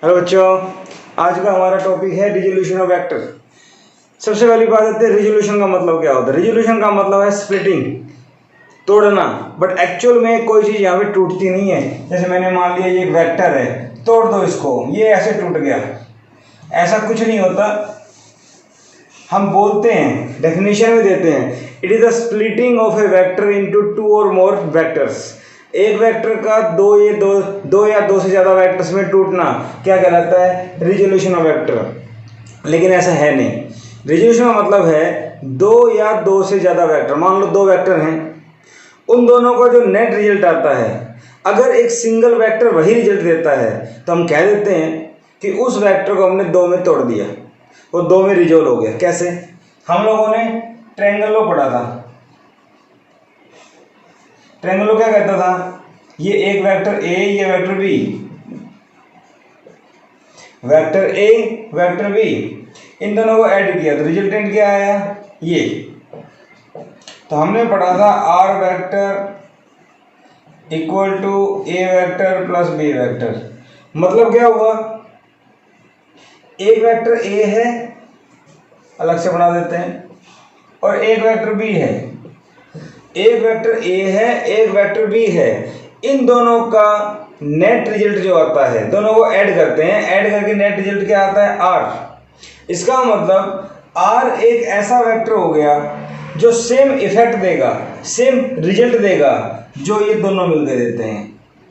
Hello बच्चों, आज का हमारा टॉपिक है रिजोल्यूशन ऑफ वेक्टर। सबसे पहली बात आती है रिजोल्यूशन का मतलब क्या होता है। रिजोल्यूशन का मतलब है स्प्लिटिंग, तोड़ना। बट एक्चुअल में कोई चीज़ यहाँ पे टूटती नहीं है। जैसे मैंने मान लिया ये एक वेक्टर है, तोड़ दो इसको, ये ऐसे टूट गया, ऐसा कुछ नहीं होता। हम बोलते हैं, डेफिनेशन में देते हैं, it is the splitting of a vector into two और मोर वेक्टर्स। एक वेक्टर का दो या दो से ज्यादा वेक्टर्स में टूटना क्या कहलाता है? Resolution of vector. लेकिन ऐसा है नहीं। रिजोल्यूशन का मतलब है दो या दो से ज्यादा वेक्टर, मान लो दो वेक्टर हैं, उन दोनों का जो नेट रिजल्ट आता है, अगर एक सिंगल वेक्टर वही रिजल्ट देता है तो हम कह देते हैं कि उस वेक्टर को हमने दो में तोड़ दिया, वो दो में रिजोल्व हो गया। कैसे? हम लोगों ने ट्रायंगल लॉ पढ़ा था। ट्रायंगल लॉ क्या कहता था? ये एक वेक्टर ए, ये vector B, vector A vector B, इन दोनों को ऐड किया तो रिजल्टेंट क्या आया? ये। तो हमने पढ़ा था R vector equal to A vector plus B vector. मतलब क्या हुआ? एक वेक्टर ए है, अलग से बना देते हैं, और एक वेक्टर बी है। एक वेक्टर ए है, एक वेक्टर बी है। इन दोनों का नेट रिजल्ट जो आता है, दोनों को ऐड करते हैं, ऐड करके नेट रिजल्ट क्या आता है? आर। इसका मतलब आर एक ऐसा वेक्टर हो गया जो सेम इफेक्ट देगा, सेम रिजल्ट देगा जो ये दोनों मिलकर देते हैं।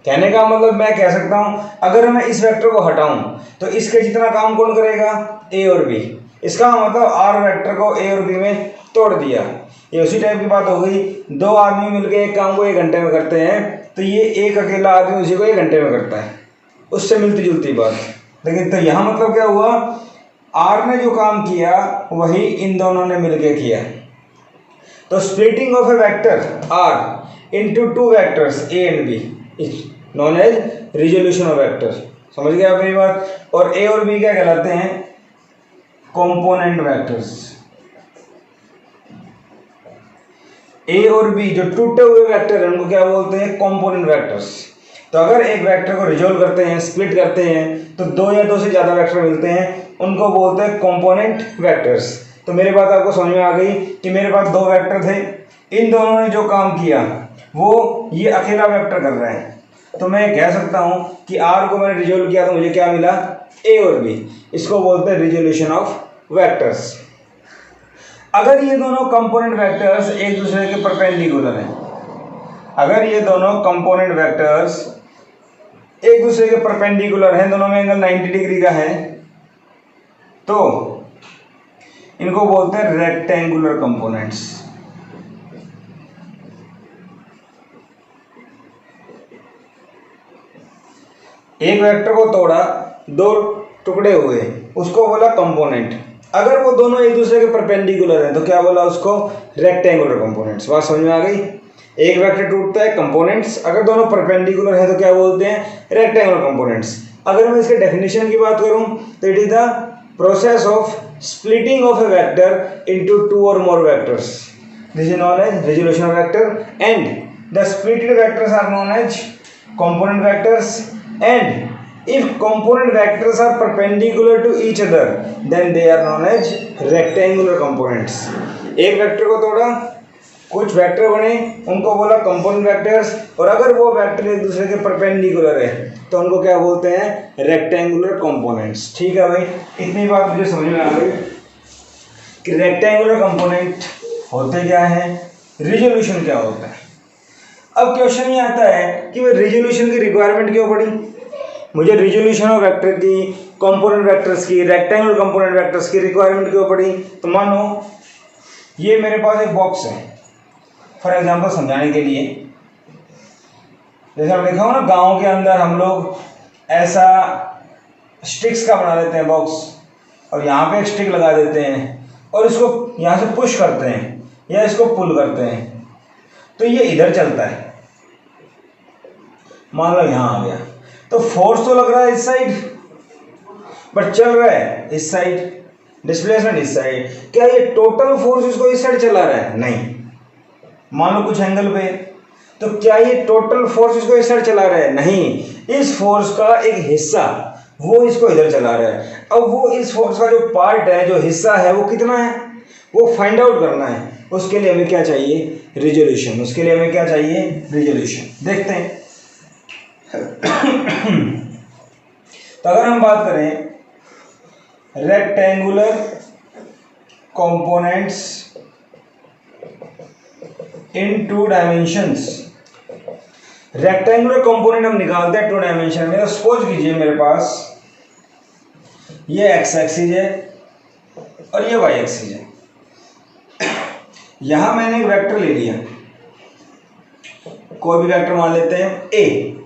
कहने का मतलब मैं कह सकता हूं, अगर मैं इस वेक्टर को हटाऊं तो इसके जितना काम कौन करेगा? ए और बी। इसका मतलब आर वेक्टर को ए और बी में तोड़ दिया। ये उसी टाइप की बात हो गई, दो आदमी मिलकर एक काम को 1 घंटे में करते हैं तो ये एक अकेला आदमी उसी को 1 घंटे में करता है, उससे मिलती जुलती बात। लेकिन तो यहाँ मतलब क्या हुआ? आर ने जो काम किया वही इन दोनों ने मिलकर किया। तो splitting of a vector R into two vectors A and B is known as resolution of vector. समझ गए आप मेरी बात? और ए और बी क्या कहलाते हैं? Component vectors. ए और बी जो टूटे हुए वेक्टर हैं उनको क्या बोलते हैं? Component vectors. तो अगर एक वेक्टर को रिजोल्व करते हैं, स्प्लिट करते हैं, तो दो या दो से ज्यादा वेक्टर मिलते हैं, उनको बोलते हैं कंपोनेंट वेक्टर्स। तो मेरी बात आपको समझ में आ गई कि मेरे पास दो वेक्टर थे, इन दोनों ने जो काम किया वो ये अकेला वेक्टर कर रहा है। तो मैं कह सकता हूं कि आर को मैंने रिजोल्व किया तो मुझे क्या मिला? ए और बी। इसको बोलते हैं रिजोल्यूशन ऑफ वेक्टर्स। अगर ये दोनों कंपोनेंट वेक्टर्स एक दूसरे के परपेंडिकुलर हैं, अगर ये दोनों कंपोनेंट वेक्टर्स एक दूसरे के परपेंडिकुलर हैं, दोनों में एंगल 90 डिग्री का है, तो इनको बोलते हैं रेक्टेंगुलर कंपोनेंट्स। एक वेक्टर को तोड़ा, दो टुकड़े हुए, उसको बोला कंपोनेंट। अगर वो दोनों एक दूसरे के परपेंडिकुलर हैं तो क्या बोला उसको? Rectangular components. बात समझ में आ गई? एक वेक्टर टूटता है, कंपोनेंट्स। अगर दोनों परपेंडिकुलर है तो क्या बोलते हैं? Rectangular components. अगर मैं इसके डेफिनेशन की बात करूं तो it is the process of splitting of a vector into two or more vectors. This is known as resolution of vector, and the splitted vectors are known as component vectors. And if component vectors are perpendicular to each other, then they are known as rectangular components. एक vector को तोड़ा, कुछ vector बने, उनको बोला component vectors, और अगर वो वेक्टर एक दूसरे के परपेंडिकुलर है तो उनको क्या बोलते हैं? Rectangular components. ठीक है भाई, इतनी बात मुझे समझ में आ गई कि रेक्टेंगुलर कंपोनेंट होते क्या है, रिजोल्यूशन क्या होता है। अब क्वेश्चन ये आता है कि भाई रिजोल्यूशन की रिक्वायरमेंट क्यों पड़ी? मुझे रिजोल्यूशन ऑफ वेक्टर की, कंपोनेंट वेक्टर्स की, रेक्टेंगुलर कंपोनेंट वेक्टर्स की रिक्वायरमेंट क्यों पड़ी? तो मानो ये मेरे पास एक बॉक्स है, फॉर एग्जाम्पल समझाने के लिए, जैसे हम देखा हो ना, गांव के अंदर हम लोग ऐसा स्टिक्स का बना लेते हैं बॉक्स, और यहाँ पे एक स्टिक लगा देते हैं और इसको यहाँ से पुश करते हैं या इसको पुल करते हैं तो ये इधर चलता है। मान लो यहाँ आ गया तो फोर्स तो लग रहा है इस साइड, बट चल रहा है इस साइड, डिस्प्लेसमेंट इस साइड। क्या ये टोटल फोर्स इसको इस साइड चला रहा है? नहीं। मान लो कुछ एंगल पे, तो क्या ये टोटल फोर्स इसको इस साइड चला रहा है? नहीं। इस फोर्स का एक हिस्सा वो इसको इधर चला रहा है। अब वो इस फोर्स का जो पार्ट है, जो हिस्सा है, वो कितना है, वो फाइंड आउट करना है। उसके लिए हमें क्या चाहिए, रिजोल्यूशन। उसके लिए हमें क्या चाहिए, रिजोल्यूशन। देखते हैं। तो अगर हम बात करें रेक्टेंगुलर कंपोनेंट्स इन 2 डायमेंशंस, रेक्टेंगुलर कंपोनेंट हम निकालते हैं 2 डायमेंशन में। तो सपोज कीजिए मेरे पास ये एक्स एक्सिस है और ये वाई एक्सिस है। यहां मैंने एक वेक्टर ले लिया, कोई भी वेक्टर मान लेते हैं ए।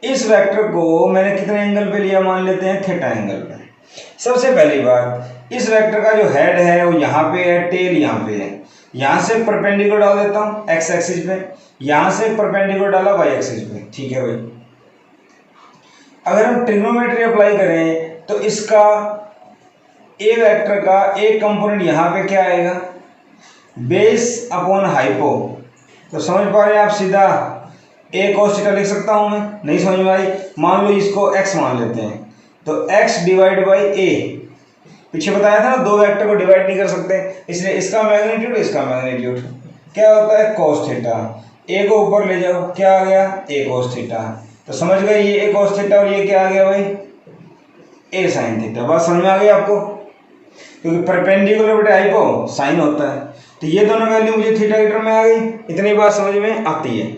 इस वेक्टर को मैंने कितने एंगल पे लिया, मान लेते हैं थीटा एंगल पे। सबसे पहली बात, इस वेक्टर का जो हेड है वो यहाँ पे है, टेल यहाँ पे है। यहाँ से परपेंडिकुलर डाल देता हूँ एक्स एक्सिस पे, यहाँ से परपेंडिकुलर डाला वाई एक्सिस पे। ठीक है भाई। अगर हम ट्रिग्नोमेट्री अप्लाई करें तो इसका ए वेक्टर का एक कंपोनेंट यहाँ पे क्या आएगा, बेस अपॉन हाइपो। तो समझ पा रहे हैं आप, सीधा ए cos थीटा लिख सकता हूं मैं, नहीं समझ में आई। मान लो इसको x मान लेते हैं, तो x डिवाइड बाई ए। पीछे बताया था ना, दो वेक्टर को डिवाइड नहीं कर सकते, इसलिए इसका मैग्नीट्यूड इसका मैग्नीट्यूड क्या होता है, cos थीटा। ए को ऊपर ले जाओ, क्या आ गया, a cos थीटा। तो समझ गए, ये a cos थीटा और ये क्या आ गया भाई, a sin थीटा। बात समझ में आ गई आपको, क्योंकि परपेंडिकुलर बटे हाइपो साइन होता है। तो ये दोनों वैल्यू मुझे थीटा की टर्म में आ गई। इतनी बात समझ में आती है।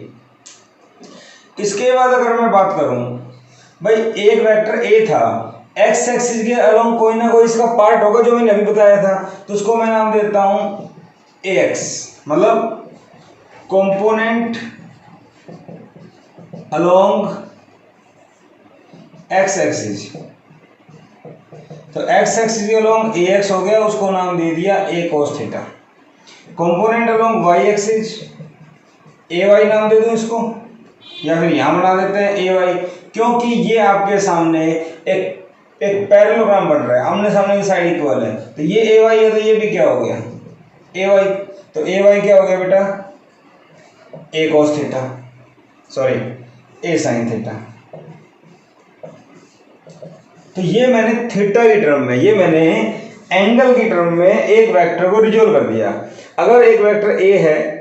इसके बाद अगर मैं बात करूं भाई, एक वेक्टर ए था, एक्स एक्सिस के अलोंग कोई ना कोई इसका पार्ट होगा जो मैंने अभी बताया था, तो उसको मैं नाम देता हूं ए एक्स, मतलब कंपोनेंट अलोंग एक्स एक्सिस। तो एक्स एक्सिस के अलोंग ए एक्स हो गया, उसको नाम दे दिया A cos theta. Component along Y axis A Y नाम दे दूं इसको, या फिर यहां बना देते हैं ए वाई, क्योंकि ये आपके सामने एक पैरेललोग्राम बन रहा है, आमने सामने की साइड इक्वल है। तो ये ए वाई है, तो ये भी क्या हो गया, ए वाई। तो ए वाई क्या हो गया बेटा, ए cos थीटा, सॉरी ए sin थीटा। तो ये मैंने थीटा की टर्म में, ये मैंने एंगल की टर्म में एक वेक्टर को रिजोल्व कर दिया। अगर एक वेक्टर ए है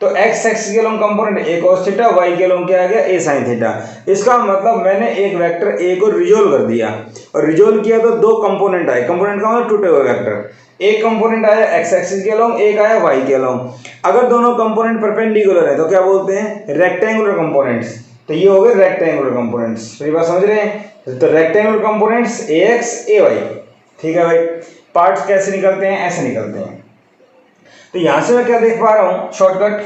तो एक्स एक्सिस के लोग component A cos theta, Y के लोग क्या आ गया, ए sin थीटा। इसका मतलब मैंने एक वेक्टर ए को रिजोल्व कर दिया, और रिजोल्व किया तो दो कंपोनेंट आए। कंपोनेंट का मतलब टूटे हुए वेक्टर। एक कंपोनेंट आया एक्स एक्सिस के लोग, एक आया वाई के लोग। अगर दोनों कंपोनेंट परपेंडिकुलर है तो क्या बोलते हैं, रेक्टेंगुलर कंपोनेंट्स। तो ये हो गए रेक्टेंगुलर कंपोनेंट्स। मेरी बात समझ रहे हैं। तो rectangular components A X A Y. ठीक है भाई। पार्ट्स कैसे निकलते हैं, ऐसे निकलते हैं। तो यहां से मैं क्या देख पा रहा हूं शॉर्टकट,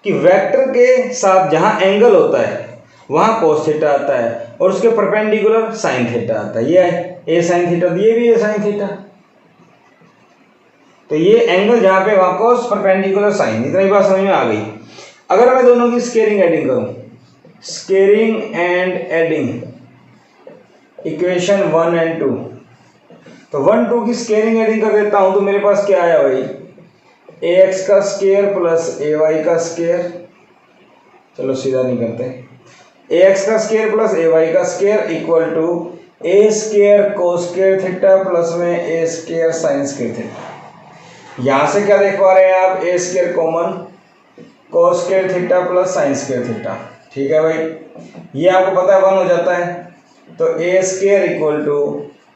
कि वेक्टर के साथ जहां एंगल होता है वहां cos थीटा आता है, और उसके परपेंडिकुलर sin थीटा आता है। ये है a sin थीटा, ये भी a sin थीटा। तो ये एंगल जहां पे वहां cos, परपेंडिकुलर sin। इतनी बात समझ में आ गई। अगर मैं दोनों की स्केलिंग एडिंग करूं, स्केलिंग एंड एडिंग इक्वेशन 1 और 2, तो 1 2 की स्केलिंग एडिंग कर देता हूं, तो मेरे पास क्या आया भाई, ए एक्स का स्केयर प्लस ए वाई का स्केयर। चलो सीधा नहीं करते, ए एक्स का स्केयर प्लस ए वाई का square equal to A square cos square theta plus में A square sine square theta. यहां से क्या देख पा रहे हैं आप, A square common, cos square theta plus sine square theta. ठीक है भाई, ये आपको पता है 1 हो जाता है। तो A square equal to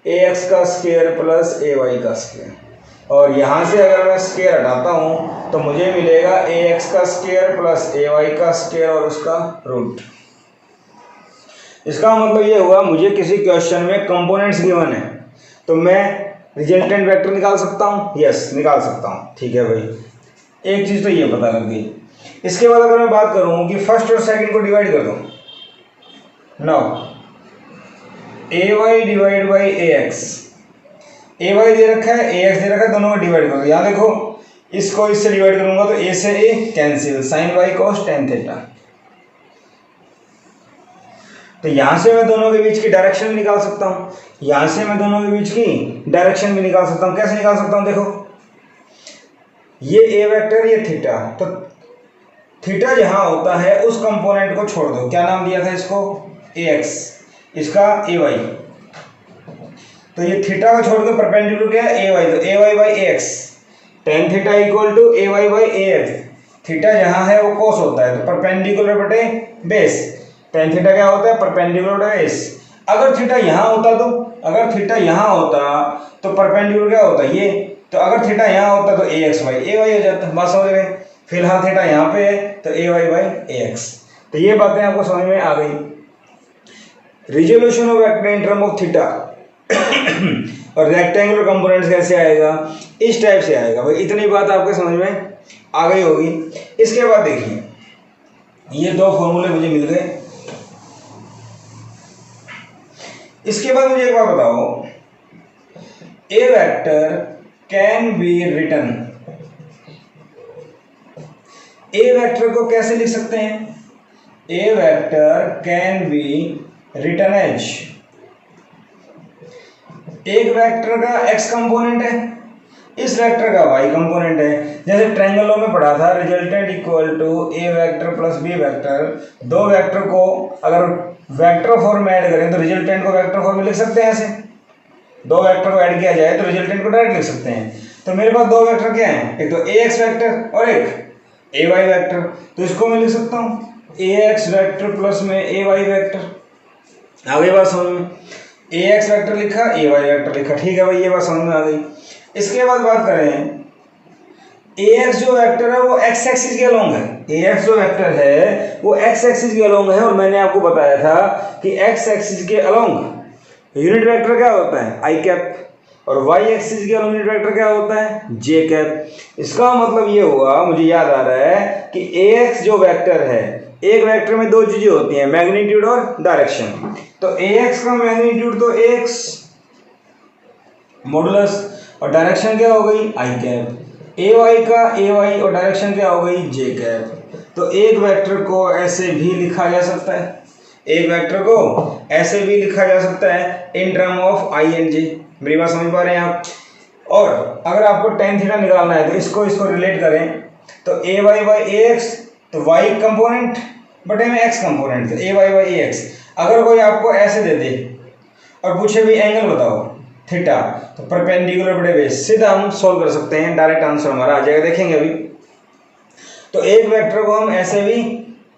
A X का स्केयर प्लस ए वाई का स्केयर, और यहाँ से अगर मैं स्केयर हटाता हूँ तो मुझे मिलेगा ए एक्स का स्केयर प्लस ए वाई का स्केयर और उसका रूट। इसका मतलब ये हुआ, मुझे किसी क्वेश्चन में कंपोनेंट्स गिवन है तो मैं रिजल्टेंट वेक्टर निकाल सकता हूँ, यस निकाल सकता हूँ। ठीक है भाई, एक चीज़ तो ये पता लग गई। इसके बाद अगर मैं बात करूँ कि फर्स्ट और सेकंड को डिवाइड कर दूँ, now A Y divide by A X, A Y दे रखा है, ए एक्स दे रखा है, दोनों को डिवाइड करो। यहाँ देखो, इसको इससे डिवाइड करूंगा तो ए से A cancel, sine Y cos tan theta. तो यहां से मैं दोनों के बीच की डायरेक्शन भी निकाल सकता हूं, यहां से मैं दोनों के बीच की डायरेक्शन भी निकाल सकता हूं। कैसे निकाल सकता हूं, देखो ये ए वेक्टर, ये थीटा, तो थीटा जहां होता है उस कंपोनेंट को छोड़ दो। क्या नाम दिया था इसको, ए एक्स, इसका ए वाई। तो ये थीटा को छोड़ के परपेंडिकुलर क्या है, ए वाई, तो A Y by A X, tan theta equal to A Y by A X. Theta जहाँ है वो कोस होता है, तो परपेंडिकुलर बटे बेस, टेन थीटा क्या होता है, परपेंडिकुलर बटे बेस। अगर थीटा यहाँ होता तो, अगर थीटा यहाँ होता तो परपेंडिकुलर क्या होता ये, तो अगर थीटा यहाँ होता तो ए एक्स बाई ए वाई हो जाता। बात समझ रहे हैं। फिलहाल थीटा यहाँ पे है तो A Y by A x. तो ये बातें आपको समझ में आ गई। Resolution of vector in term of theta और रेक्टेंगुलर कंपोनेंट्स कैसे आएगा, इस टाइप से आएगा भाई। इतनी बात आपके समझ में आ गई होगी। इसके बाद देखिए, ये दो फॉर्मूले मुझे मिल गए। इसके बाद मुझे एक बात बताओ, A vector can be written, A vector को कैसे लिख सकते हैं, A vector can be written as, एक वेक्टर का x कंपोनेंट है, इस वेक्टर का y कंपोनेंट है। जैसे ट्रायंगलों में पढ़ा था, resultant equal to A vector plus B vector. दो वेक्टर को अगर वेक्टर फॉर्म में ऐड करें तो रिजल्टेंट को वेक्टर फॉर्म में लिख सकते हैं। ऐसे दो वेक्टर को ऐड किया जाए तो रिजल्टेंट को डायरेक्ट लिख सकते हैं। तो मेरे पास दो वेक्टर क्या है, एक तो ए एक्स वेक्टर और एक ए वाई वेक्टर। तो इसको मैं लिख सकता हूँ ए एक्स वेक्टर प्लस में ए वाई वेक्टर। आ गई बात समझ में। ए एक्स वेक्टर लिखा, ए वाई वेक्टर लिखा, ठीक है भाई, ये बात समझ में आ गई। इसके बाद बात करें, ए एक्स जो वेक्टर है वो एक्स एक्सिस के अलोंग है। ए एक्स जो वेक्टर है वो एक्स एक्सिस के अलोंग है, और मैंने आपको बताया था कि एक्स एक्सिस के अलोंग यूनिट वेक्टर क्या होता है, आई कैप, और वाई एक्सिस के अलोंग यूनिट वेक्टर क्या होता है, जे कैप। इसका मतलब ये हुआ, मुझे याद आ रहा है कि ए एक्स जो वेक्टर है, एक वेक्टर में दो चीजें होती हैं, मैग्नीट्यूड और डायरेक्शन। तो ए एक्स का मैग्नीट्यूड तो एक्स मॉडुलस, और डायरेक्शन क्या हो गई, आई कैप। ए वाई का ए वाई, और डायरेक्शन क्या हो गई, जे कैप। तो एक वेक्टर को ऐसे भी लिखा जा सकता है, एक वेक्टर को ऐसे भी लिखा जा सकता है in term of I and J. मेरी बात समझ पा रहे हैं आप। और अगर आपको टेन थीटा निकालना है तो इसको रिलेट करें, तो A Y by A x, तो वाई कंपोनेंट बटे में एक्स कंपोनेंट, तो A Y by A x. अगर कोई आपको ऐसे दे दे और पूछे भी एंगल बताओ थीटा, तो परपेंडिकुलर बटे बेस, सीधा हम सोल्व कर सकते हैं, डायरेक्ट आंसर हमारा आ जाएगा, देखेंगे अभी। तो एक वेक्टर को हम ऐसे भी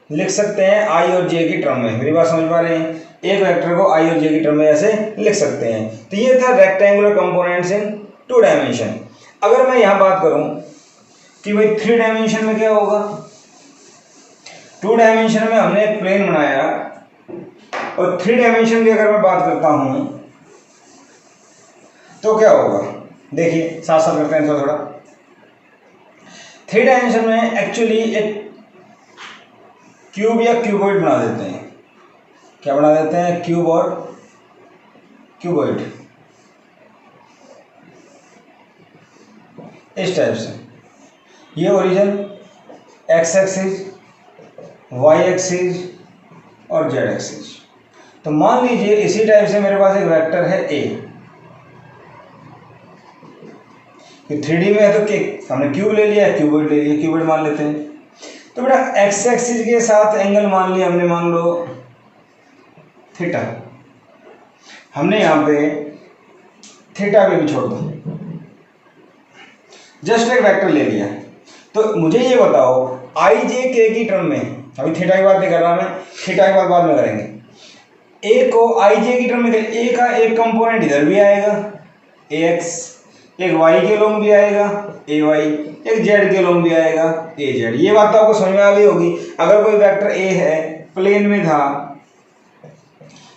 लिख सकते हैं आई और जे की टर्म में। मेरी बात समझ पा रहे हैं। एक वेक्टर को आई और जे की टर्म में ऐसे लिख सकते हैं। तो ये था rectangular components in two dimension. अगर मैं यहाँ बात करूँ कि भाई थ्री डायमेंशन में क्या होगा, टू डायमेंशन में हमने एक प्लेन बनाया, और थ्री डायमेंशन की अगर मैं बात करता हूँ तो क्या होगा, देखिए साथ साथ करते हैं थोड़ा। थ्री डायमेंशन में एक्चुअली एक क्यूब या क्यूबॉइड बना देते हैं। क्या बना देते हैं, क्यूब और क्यूबॉइड, इस टाइप से। ये origin X axis, Y axis और जेड एक्सिस। तो मान लीजिए इसी टाइप से मेरे पास एक वेक्टर है ए, थ्री डी में है तो हमने क्यूब ले लिया, क्यूबॉइड ले लिया, क्यूबॉइड मान लेते हैं। तो बेटा एक्स एक्सिस के साथ एंगल मान लिया हमने, मान लो थीटा। हमने यहाँ पे थीटा पे भी छोड़ दो, जस्ट एक वेक्टर ले लिया। तो मुझे ये बताओ आई जे के की टर्म में, अभी थीटा की बात नहीं कर रहा मैं, थीटा की बात बाद में करेंगे। ए को आई जे की टर्म में, ए का एक कंपोनेंट इधर भी आएगा ए एक्स, एक वाई के लोग भी आएगा ए वाई, एक जेड के लोग भी आएगा ए जेड। ये बात तो आपको समझ में आ गई होगी। अगर कोई वेक्टर ए है, प्लेन में था,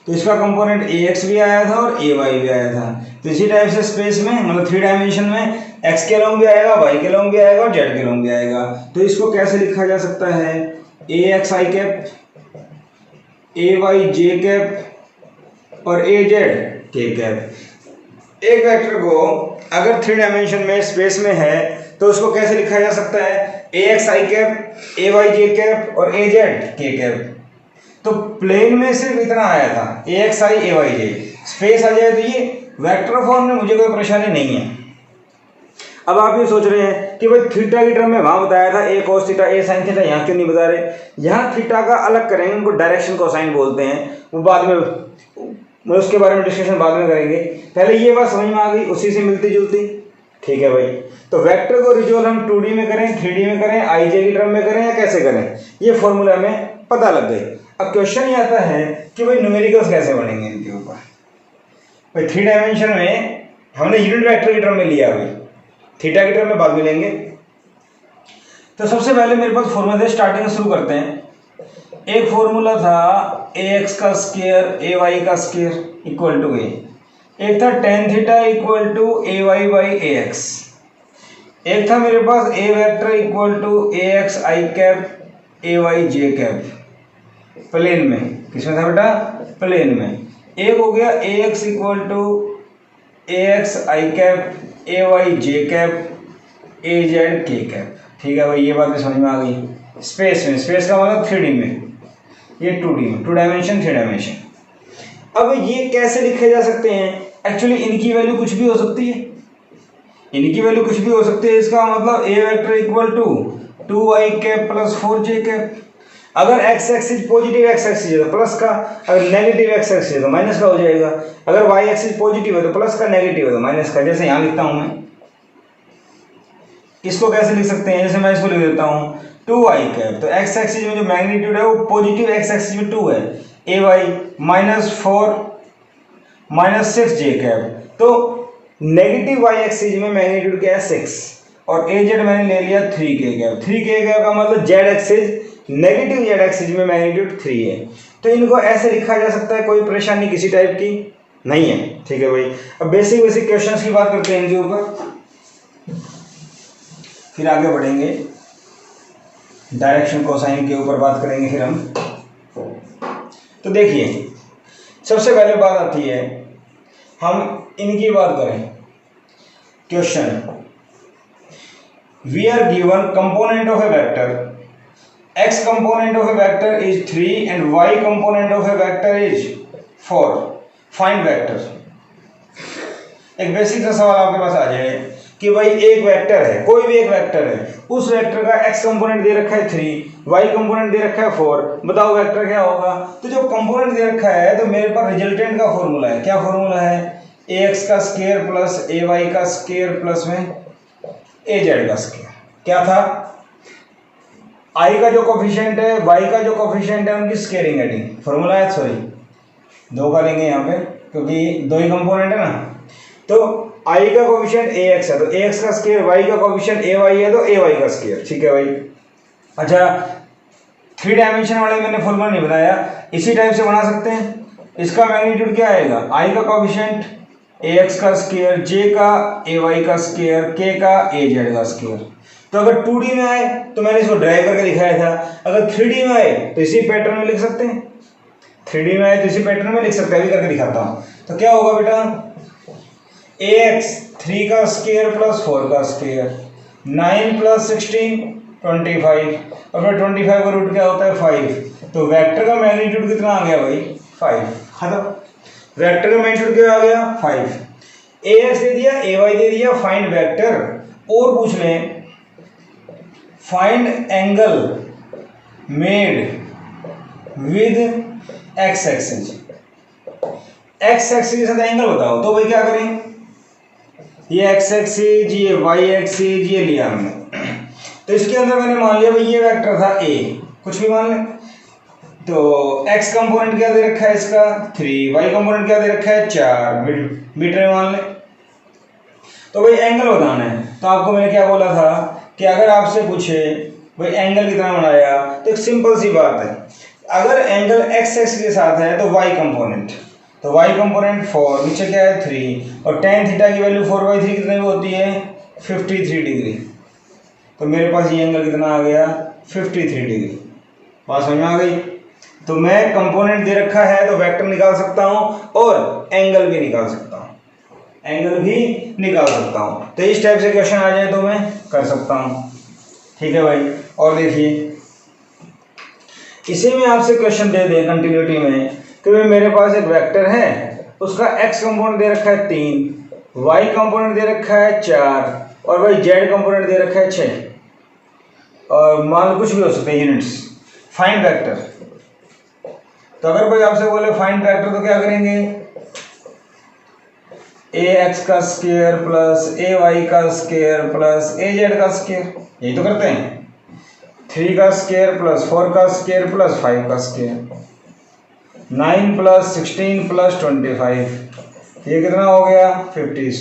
तो इसका कंपोनेंट ए एक्स भी आया था और ए वाई भी आया था। तो इसी टाइप से स्पेस में, मतलब थ्री डायमेंशन में एक्स के लोग भी आएगा, वाई के लोग भी आएगा और जेड के लोग भी आएगा। तो इसको कैसे लिखा जा सकता है, ए एक्स आई कैप, ए वाई जे कैप और ए जेड के कैप। एक वेक्टर को अगर थ्री डायमेंशन में स्पेस में है तो उसको कैसे लिखा जा सकता है, ए एक्स आई कैप, ए वाई जे कैप और ए जेड के कैप। तो प्लेन में सिर्फ इतना आया था, ए एक्स आई ए वाई जे। स्पेस आ जाए तो ये वेक्टर फॉर्म में मुझे कोई परेशानी नहीं है। अब आप ये सोच रहे हैं कि भाई थीटा की टर्म में वहां बताया था ए कोस थीटा ए साइन थीटा, यहाँ क्यों नहीं बता रहे। यहाँ थीटा का अलग करेंगे, उनको डायरेक्शन कोसाइन बोलते हैं, वो बाद में मैं उसके बारे में डिस्कशन बाद में करेंगे, पहले ये बात समझ में आ गई, उसी से मिलती जुलती। ठीक है भाई, तो वेक्टर को रिजोल्व हम 2D में करें, 3D में करें, आईजे की टर्म में करें या कैसे करें, ये फॉर्मूला हमें पता लग गई। अब क्वेश्चन ये आता है कि भाई न्यूमेरिकल्स कैसे बनेंगे इनके ऊपर। भाई 3 डायमेंशन में हमने यूनिट वेक्टर की टर्म में लिया, अभी थीटा की टर्म में बाद में लेंगे। तो सबसे पहले मेरे पास फॉर्मूला से स्टार्टिंग शुरू करते हैं। एक फॉर्मूला था ax का स्क्वायर ay का स्क्वायर इक्वल टू a, एक था tan theta equal to ay by ax, एक था मेरे पास a vector equal to ax i cap ay j cap plane में, किसमें था बेटा, प्लेन में। एक हो गया ax equal to ax i cap ay j cap az k cap. ठीक है भाई, ये बात समझ में आ गई। स्पेस में, स्पेस का मतलब 3D में, ये 2D में, 2 डायमेंशन 3 डायमेंशन। अब ये कैसे लिखे जा सकते हैं, एक्चुअली इनकी वैल्यू कुछ भी हो सकती है, इनकी वैल्यू कुछ भी हो सकती है। इसका मतलब a vector equal to 2i cap plus 4j cap. अगर x axis positive x axis है तो प्लस का, अगर नेगेटिव x एक्सिस है तो माइनस का हो जाएगा। अगर y एक्सिस पॉजिटिव है तो प्लस का, नेगेटिव है तो माइनस का। जैसे यहाँ लिखता हूँ मैं, इसको कैसे लिख सकते हैं, जैसे मैं इसको लिख देता हूँ 2i कैप, तो x एक्सिस में जो मैग्नीट्यूड है वो पॉजिटिव x एक्सिस में 2 है, ay minus 4 minus 6j cap. तो नेगेटिव y एक्सिस में मैग्नीट्यूड क्या है 6, और az मैंने ले लिया 3k कैप। 3k कैप का मतलब z axis, negative z axis में मैग्नीट्यूड 3 है। तो इनको ऐसे लिखा जा सकता है, कोई परेशानी किसी टाइप की नहीं है। ठीक है भाई, अब बेसिक बेसिक क्वेश्चंस की बात करते हैं इनके ऊपर, फिर आगे बढ़ेंगे। डायरेक्शन कोसाइन के ऊपर बात करेंगे फिर हम। तो देखिए, सबसे पहले बात आती है, हम इनकी बात करें। Question, we are given component of a vector, x component of a vector is 3 and y component of a vector is 4, find vector. एक बेसिक सा सवाल आपके पास आ जाए कि भाई एक वेक्टर है, कोई भी एक वेक्टर है, उस वेक्टर का x कंपोनेंट दे रखा है 3, y कंपोनेंट दे रखा है 4, बताओ वेक्टर क्या होगा। तो जो कंपोनेंट दे रखा है, तो मेरे पास रिजल्टेंट का फॉर्मूला है। क्या फॉर्मूला है, ax का स्क्वायर प्लस ay का स्क्वायर प्लस में az का स्क्वायर। क्या था, i का जो कोफिशिएंट है, y का जो कोफिशिएंट है, उनकी स्क्वायरिंग एडिंग फॉर्मूला है। सॉरी, 2 का लेंगे यहाँ पे, क्योंकि 2 ही कंपोनेंट है ना। तो i का कोफिशिएंट ax है तो ax का स्क्वायर, y का कोफिशिएंट ay है तो ay का स्क्वायर। ठीक है भाई। अच्छा, 3 डायमेंशन वाले मैंने फॉर्मूला नहीं बनाया, इसी टाइप से बना सकते हैं। इसका मैग्नीट्यूड क्या आएगा, i का कोफिशिएंट ax का स्क्वायर, j का ay का स्क्वायर, k का az का स्क्वायर। तो अगर 2D में आए तो मैंने इसको ड्राइव करके दिखाया था, अगर 3D में आए तो इसी पैटर्न में लिख सकते हैं। 3D में आए तो इसी पैटर्न में लिख सकते हैं, अभी करके दिखाता हूँ। तो क्या होगा बेटा, ax 3 का स्क्वायर प्लस 4 का स्क्वायर, 9 प्लस 16 25, और फिर 25 का रूट क्या होता है 5। तो वेक्टर का मैग्नीट्यूड कितना आ गया भाई, 5। खत्म। वेक्टर का मैग्नीट्यूड क्या आ गया, 5। ax दे दिया, ay दे दिया, फाइंड वेक्टर। और पूछ लें, find angle made with x axis. x axis के साथ एंगल बताओ। तो भाई क्या करें, ये x एक्सिस, ये y एक्सिस, ये लिया हमने। तो इसके अंदर मैंने मान लिया भाई ये वेक्टर था a, कुछ भी मान लें। तो x कंपोनेंट क्या दे रखा है इसका 3, y कंपोनेंट क्या दे रखा है 4, मीटर में मान लें। तो भाई एंगल बताना है, तो आपको मैंने क्या बोला था कि अगर आपसे पूछे भाई एंगल कितना बनाया, तो एक सिंपल सी बात है, अगर एंगल x एक्सिस के साथ है तो y कंपोनेंट, तो y कंपोनेंट 4, नीचे क्या है 3, और tan थीटा की वैल्यू 4/3 कितने में होती है 53 डिग्री। तो मेरे पास ये एंगल कितना आ गया 53 डिग्री। बात समझ में आ गई। तो मैं कंपोनेंट दे रखा है तो वेक्टर निकाल सकता हूँ और एंगल भी निकाल सकता हूँ, एंगल भी निकाल सकता हूँ। तो इस टाइप से क्वेश्चन आ जाए तो मैं कर सकता हूँ। ठीक है भाई। और देखिए, इसी में आपसे क्वेश्चन दे दे कंटिन्यूटी में कि मेरे पास एक वेक्टर है, उसका x कंपोनेंट दे रखा है 3, y कंपोनेंट दे रखा है 4, और भाई z कंपोनेंट दे रखा है 6, और मान कुछ भी हो सकते हैं यूनिट्स। Find vector. तो अगर कोई आपसे बोले फाइंड वेक्टर तो क्या करेंगे, ए एक्स का स्क्वायर प्लस ए वाई का स्क्वायर प्लस ए जेड का स्क्वायर, यही तो करते हैं। 3 का स्क्वायर प्लस 4 का स्क्वायर प्लस 5 का स्क्वायर, 9 प्लस 16 प्लस 25, ये कितना हो गया 50।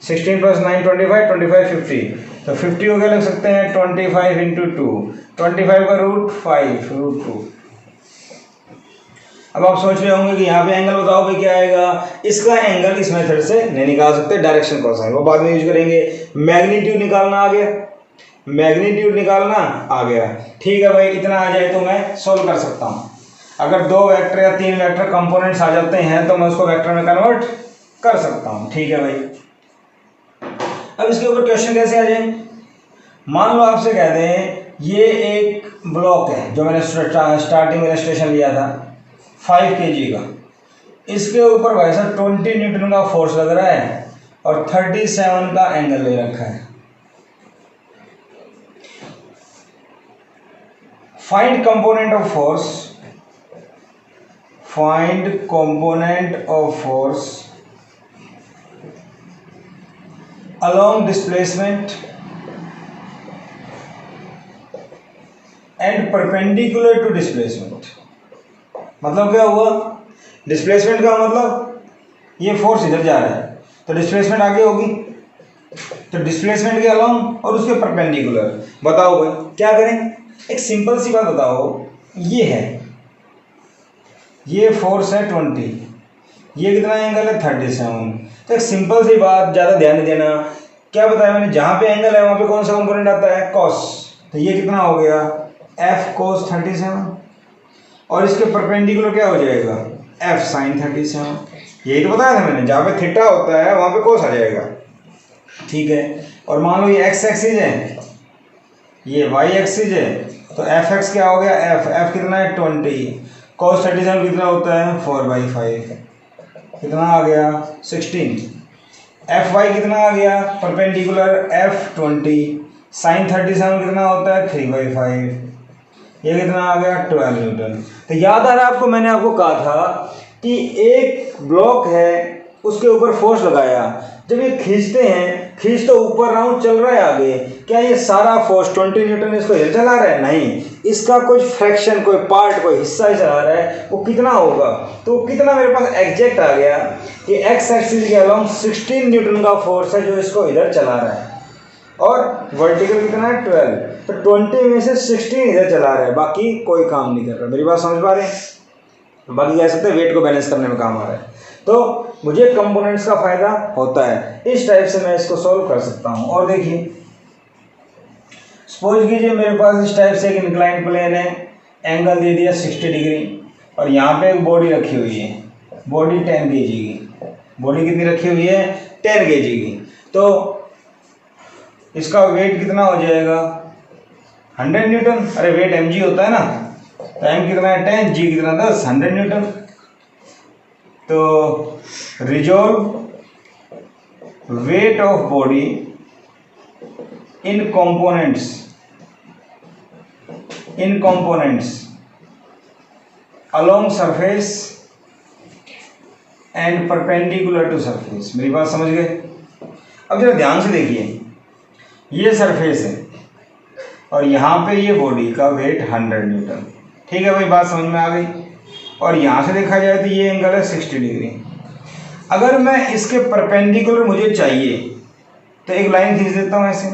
16 प्लस 9 25, 25 50, तो 50 हो गया, लिख सकते हैं 25 इंटू 2, 25 का रूट 5 रूट 2। अब आप सोच रहे होंगे कि यहाँ पे एंगल बताओ भाई क्या आएगा। इसका एंगल इस मेथड से नहीं निकाल सकते, डायरेक्शन कोसाइन वो बाद में यूज करेंगे। मैग्नीट्यूड निकालना आ गया, मैग्नीट्यूड निकालना आ गया, ठीक है भाई। इतना आ जाए तो मैं सोल्व कर सकता हूँ। अगर 2 वेक्टर या 3 वेक्टर कंपोनेंट्स आ जाते हैं तो मैं उसको वेक्टर में कन्वर्ट कर सकता हूँ, ठीक है भाई। अब इसके ऊपर क्वेश्चन कैसे आ जाए। मान लो आपसे कह दें ये एक ब्लॉक है जो मैंने स्टार्टिंग में इलस्ट्रेशन लिया था 5 kg का, इसके ऊपर भाई साहब 20 न्यूटन का फोर्स लग रहा है और 37 का एंगल ले रखा है। Find component of force, find component of force along displacement and perpendicular to displacement। मतलब क्या हुआ, डिस्प्लेसमेंट का मतलब ये फोर्स इधर जा रहा है तो डिस्प्लेसमेंट आगे होगी, तो डिस्प्लेसमेंट के अलोंग और उसके परपेंडिकुलर। बताओ भाई क्या करें। एक सिंपल सी बात बताओ, ये है, ये फोर्स है 20, ये कितना एंगल है 37। तो एक सिंपल सी बात, ज़्यादा ध्यान नहीं देना। क्या बताया मैंने, जहाँ पे एंगल है वहाँ पे कौन सा कंपोनेंट आता है, कॉस। तो ये कितना हो गया एफ कोस 37 और इसके परपेंडिकुलर क्या हो जाएगा एफ साइन 37। यही तो बताया था मैंने, जहाँ पे थीटा होता है वहाँ पे कोस आ जाएगा, ठीक है। और मान लो ये एक्स एक्सिस है, ये वाई एक्सिस है, तो एफ एक्स क्या हो गया एफ कितना है 20, कोस 37 कितना होता है 4/5, कितना आ गया 16। एफ वाई कितना आ गया परपेंडिकुलर एफ 20, साइन 37 कितना होता है 3/5, ये कितना आ गया 12 न्यूटन। तो याद आ रहा है आपको, मैंने आपको कहा था कि एक ब्लॉक है उसके ऊपर फोर्स लगाया, जब ये खींचते हैं, खींच तो ऊपर राउंड चल रहा है आगे, क्या ये सारा फोर्स 20 न्यूटन इसको हिल चला रहा है, नहीं, इसका कुछ फ्रैक्शन, कोई पार्ट, कोई हिस्सा ही चला रहा है। वो कितना होगा, तो कितना मेरे पास एग्जैक्ट आ गया कि एक्स एक्सिस के अलोंग 16 न्यूटन का फोर्स है जो इसको इधर चला रहा है, और वर्टिकल कितना है 12, तो 20 में से 16 इधर चला रहा है, बाकी कोई काम नहीं कर रहा। मेरी बात समझ पा रहे हैं। बाकी कह सकते हैं वेट को बैलेंस करने में काम आ रहा है। तो मुझे कंपोनेंट्स का फायदा होता है, इस टाइप से मैं इसको सॉल्व कर सकता हूँ। और देखिए सपोज कीजिए मेरे पास इस टाइप से एक इंक्लाइंड प्लेन है, एंगल दे दिया 60 डिग्री, और यहाँ पे एक बॉडी रखी हुई है, बॉडी 10 kg की, बॉडी कितनी रखी हुई है 10 kg की। तो इसका वेट कितना हो जाएगा 100 न्यूटन। अरे वेट mg होता है ना, तो m कितना है 10, g कितना 10, 100 न्यूटन। तो resolve weight of body in components along surface and perpendicular to surface. मेरी बात समझ गए। अब जरा ध्यान से देखिए, ये सरफेस है और यहाँ पे ये बॉडी का वेट 100 न्यूटन, ठीक है भाई, बात समझ में आ गई। और यहाँ से देखा जाए तो ये एंगल है 60 डिग्री। अगर मैं इसके परपेंडिकुलर मुझे चाहिए तो एक लाइन खींच देता हूँ ऐसे,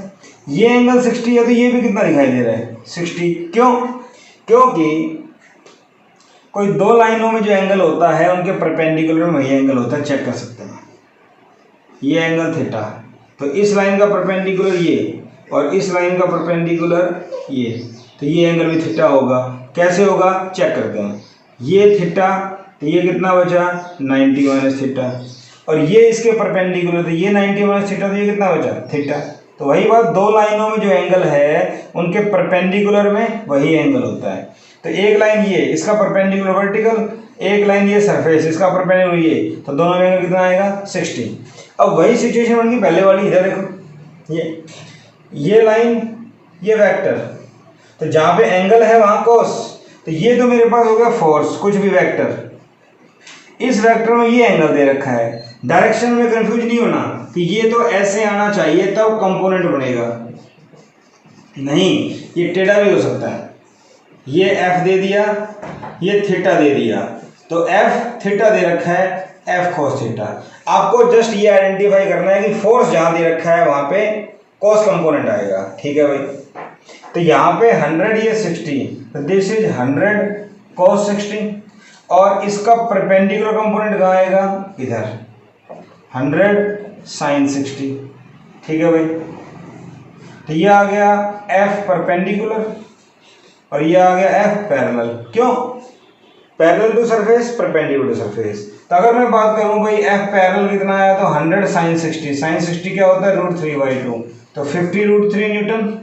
ये एंगल 60 है तो ये भी कितना दिखाई दे रहा है 60। क्यों, क्योंकि कोई 2 लाइनों में जो एंगल होता है उनके परपेंडिकुलर में वही एंगल होता है, चेक कर सकते हैं। ये एंगल थीटा, तो इस लाइन का परपेंडिकुलर ये और इस लाइन का परपेंडिकुलर ये, तो ये एंगल भी थीटा होगा। कैसे होगा चेक करते हैं। ये थीटा, तो ये कितना बचा 90 माइनस थीटा, और ये इसके परपेंडिकुलर, तो ये 90 माइनस थीटा, तो ये कितना बचा थीटा। तो वही बात, 2 लाइनों में जो एंगल है उनके परपेंडिकुलर में वही एंगल होता है। तो एक लाइन ये, इसका परपेंडिकुलर वर्टिकल, एक लाइन ये सरफेस, इसका परपेंडिकुलर ये, तो दोनों में एंगल कितना आएगा 60। अब वही सिचुएशन बन गई पहले वाली, इधर देखो, ये लाइन, ये वेक्टर, तो जहाँ पे एंगल है वहाँ कोस, तो ये तो मेरे पास हो गया फोर्स, कुछ भी वेक्टर, इस वेक्टर में ये एंगल दे रखा है, डायरेक्शन में कंफ्यूज नहीं होना कि ये तो ऐसे आना चाहिए तब कंपोनेंट बनेगा, नहीं, ये टेढ़ा भी हो सकता है। ये एफ दे दिया, ये थीटा दे दिया, तो एफ थीटा दे रखा है, एफ कॉस थीटा। आपको जस्ट ये आइडेंटिफाई करना है कि फोर्स जहां दे रखा है वहां पे कॉस कंपोनेंट आएगा, ठीक है भाई। तो यहाँ पे 100 ये 60, तो दिस इज 100 cos 60, और इसका परपेंडिकुलर कंपोनेंट कहाँ आएगा, इधर 100 sin 60, ठीक है भाई। तो ये आ गया f परपेंडिकुलर और ये आ गया f पैरेलल। क्यों? Parallel to surface, perpendicular to surface. तो अगर मैं बात करूं भाई f पैरेलल कितना आया, तो 100 sin 60, sin 60 क्या होता है, √3/2, तो 50 √3 न्यूटन।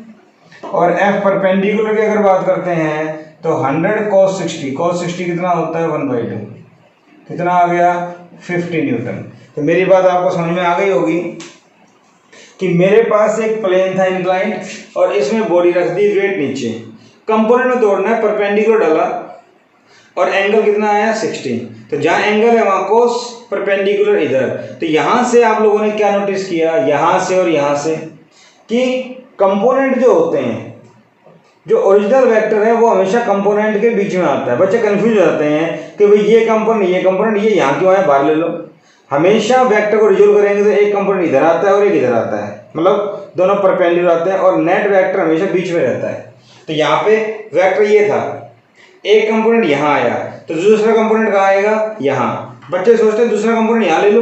और f परपेंडिकुलर की अगर बात करते हैं तो 100 cos 60, cos 60 कितना होता है, 1/2, कितना आ गया, 50 न्यूटन। तो मेरी बात आपको समझ में आ गई होगी कि मेरे पास एक प्लेन था इंक्लाइंड और इसमें बॉडी रख दी वेट नीचे, कंपोनेंट में तोड़ना है, परपेंडिकुलर डाला और एंगल कितना आया, 60। तो जहां एंगल है वहां कोस, परपेंडिकुलर इधर। तो यहां से आप लोगों ने क्या नोटिस किया, यहां से और यहां से, कि कंपोनेंट जो होते हैं, जो ओरिजिनल वेक्टर है वो हमेशा कंपोनेंट के बीच में आता है। बच्चे कंफ्यूज हो जाते हैं कि भाई ये कंपोनेंट ये यहाँ क्यों आया, बाहर ले लो। हमेशा वेक्टर को रिजोल्व करेंगे तो एक कंपोनेंट इधर आता है और एक इधर आता है, मतलब दोनों परपेंडिकुलर आते हैं और नेट वेक्टर हमेशा बीच में रहता है। तो यहाँ पे वेक्टर ये था, एक कंपोनेंट यहाँ आया तो दूसरा कंपोनेंट कहाँ आएगा, यहाँ। बच्चे सोचते हैं दूसरा कंपोनेंट यहाँ ले लो,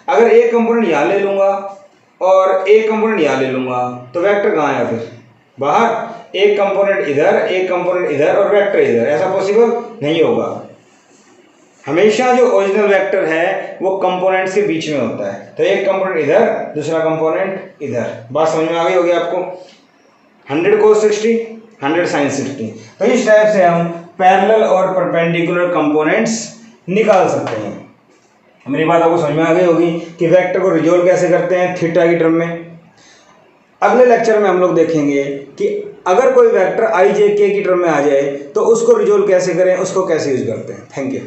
अगर एक कंपोनेंट यहाँ ले लूंगा और एक कंपोनेंट यहाँ ले लूंगा तो वेक्टर कहाँ आया, फिर बाहर। एक कंपोनेंट इधर, एक कंपोनेंट इधर और वेक्टर इधर, ऐसा पॉसिबल नहीं होगा। हमेशा जो ओरिजिनल वेक्टर है वो कंपोनेंट्स के बीच में होता है। तो एक कंपोनेंट इधर, दूसरा कंपोनेंट इधर। बात समझ में आ गई होगी आपको। 100 cos 60, 100 sin 60। तो इस टाइप से हम पैरेलल और परपेंडिकुलर कंपोनेंट्स निकाल सकते हैं। मेरी बात आपको समझ में आ गई होगी कि वेक्टर को रिजोल्व कैसे करते हैं थीटा की टर्म में। अगले लेक्चर में हम लोग देखेंगे कि अगर कोई वेक्टर i j k की टर्म में आ जाए तो उसको रिजोल्व कैसे करें, उसको कैसे यूज करते हैं। Thank you.